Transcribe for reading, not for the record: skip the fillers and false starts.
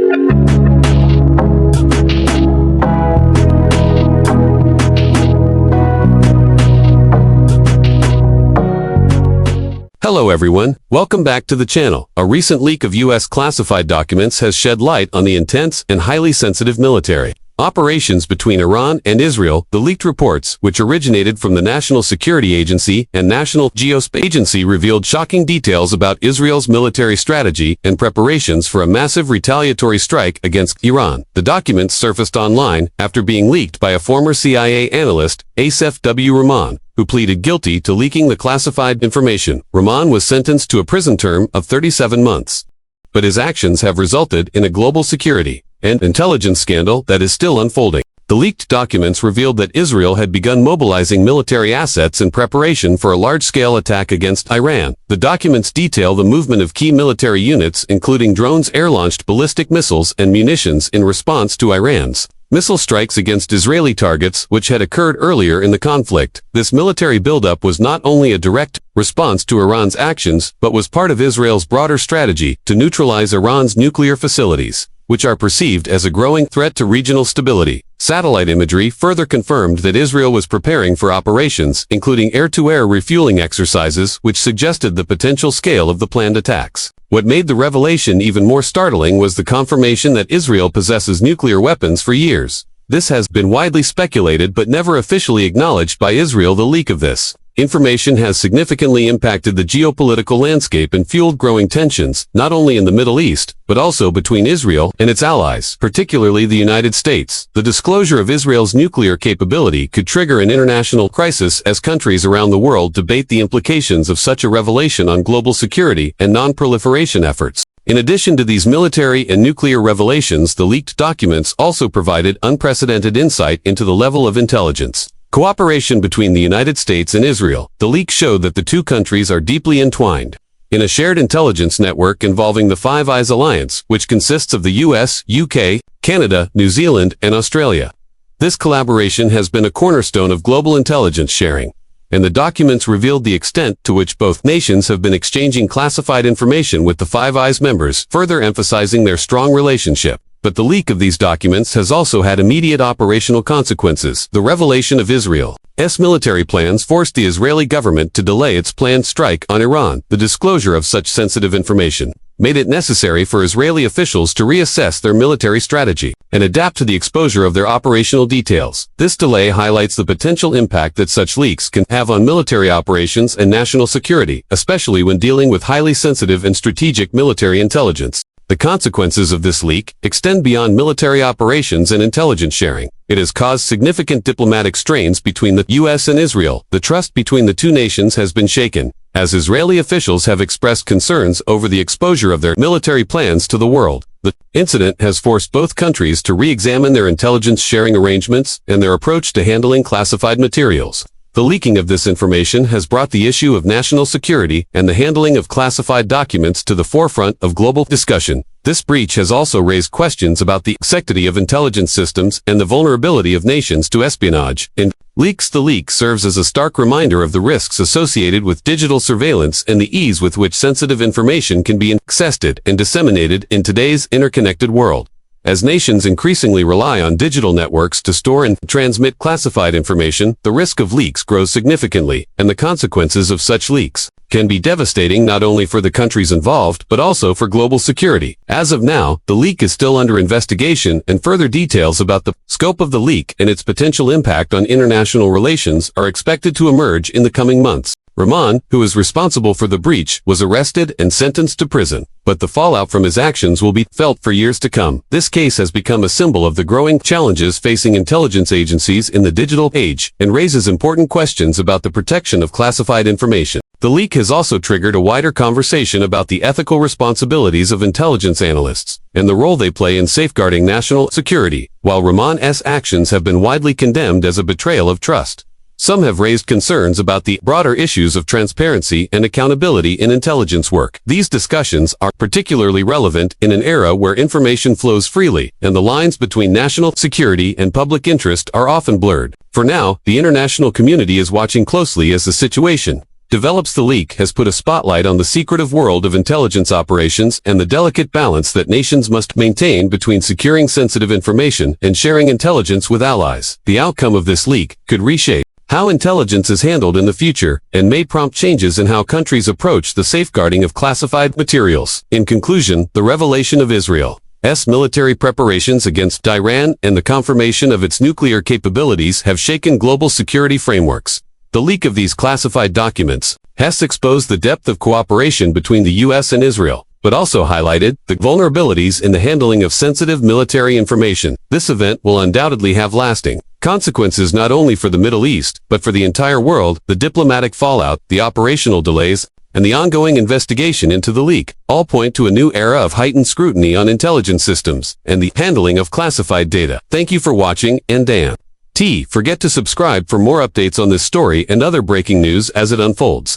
Hello everyone, welcome back to the channel. A recent leak of U.S. classified documents has shed light on the intense and highly sensitive military operations between Iran and Israel. The leaked reports, which originated from the National Security Agency and National Geopolitical Agency, revealed shocking details about Israel's military strategy and preparations for a massive retaliatory strike against Iran. The documents surfaced online after being leaked by a former CIA analyst, Asif W. Rahman, who pleaded guilty to leaking the classified information. Rahman was sentenced to a prison term of 37 months. But his actions have resulted in a global security and intelligence scandal that is still unfolding. The leaked documents revealed that Israel had begun mobilizing military assets in preparation for a large-scale attack against Iran. The documents detail the movement of key military units, including drones, air-launched ballistic missiles, and munitions in response to Iran's missile strikes against Israeli targets, which had occurred earlier in the conflict. This military buildup was not only a direct response to Iran's actions, but was part of Israel's broader strategy to neutralize Iran's nuclear facilities, which are perceived as a growing threat to regional stability. Satellite imagery further confirmed that Israel was preparing for operations, including air-to-air refueling exercises, which suggested the potential scale of the planned attacks. What made the revelation even more startling was the confirmation that Israel possesses nuclear weapons for years. This has been widely speculated but never officially acknowledged by Israel. The leak of this information has significantly impacted the geopolitical landscape and fueled growing tensions, not only in the Middle East, but also between Israel and its allies, particularly the United States. The disclosure of Israel's nuclear capability could trigger an international crisis as countries around the world debate the implications of such a revelation on global security and non-proliferation efforts. In addition to these military and nuclear revelations, the leaked documents also provided unprecedented insight into the level of intelligence cooperation between the United States and Israel. The leak showed that the two countries are deeply entwined in a shared intelligence network involving the Five Eyes Alliance, which consists of the US, UK, Canada, New Zealand, and Australia. This collaboration has been a cornerstone of global intelligence sharing, and the documents revealed the extent to which both nations have been exchanging classified information with the Five Eyes members, further emphasizing their strong relationship. But the leak of these documents has also had immediate operational consequences. The revelation of Israel's military plans forced the Israeli government to delay its planned strike on Iran. The disclosure of such sensitive information made it necessary for Israeli officials to reassess their military strategy and adapt to the exposure of their operational details. This delay highlights the potential impact that such leaks can have on military operations and national security, especially when dealing with highly sensitive and strategic military intelligence. The consequences of this leak extend beyond military operations and intelligence sharing. It has caused significant diplomatic strains between the U.S. and Israel. The trust between the two nations has been shaken, as Israeli officials have expressed concerns over the exposure of their military plans to the world. The incident has forced both countries to re-examine their intelligence sharing arrangements and their approach to handling classified materials. The leaking of this information has brought the issue of national security and the handling of classified documents to the forefront of global discussion. This breach has also raised questions about the sanctity of intelligence systems and the vulnerability of nations to espionage and leaks. The leak serves as a stark reminder of the risks associated with digital surveillance and the ease with which sensitive information can be accessed and disseminated in today's interconnected world. As nations increasingly rely on digital networks to store and transmit classified information, the risk of leaks grows significantly, and the consequences of such leaks can be devastating not only for the countries involved, but also for global security. As of now, the leak is still under investigation, and further details about the scope of the leak and its potential impact on international relations are expected to emerge in the coming months. Rahman, who is responsible for the breach, was arrested and sentenced to prison, but the fallout from his actions will be felt for years to come. This case has become a symbol of the growing challenges facing intelligence agencies in the digital age and raises important questions about the protection of classified information. The leak has also triggered a wider conversation about the ethical responsibilities of intelligence analysts and the role they play in safeguarding national security. While Rahman's actions have been widely condemned as a betrayal of trust, some have raised concerns about the broader issues of transparency and accountability in intelligence work. These discussions are particularly relevant in an era where information flows freely and the lines between national security and public interest are often blurred. For now, the international community is watching closely as the situation develops the leak has put a spotlight on the secretive world of intelligence operations and the delicate balance that nations must maintain between securing sensitive information and sharing intelligence with allies. The outcome of this leak could reshape how intelligence is handled in the future and may prompt changes in how countries approach the safeguarding of classified materials. In conclusion, the revelation of Israel's military preparations against Iran and the confirmation of its nuclear capabilities have shaken global security frameworks. The leak of these classified documents has exposed the depth of cooperation between the U.S. and Israel, but also highlighted the vulnerabilities in the handling of sensitive military information. This event will undoubtedly have lasting consequences not only for the Middle East, but for the entire world. The diplomatic fallout, the operational delays, and the ongoing investigation into the leak all point to a new era of heightened scrutiny on intelligence systems and the handling of classified data. Thank you for watching, and forget to subscribe for more updates on this story and other breaking news as it unfolds.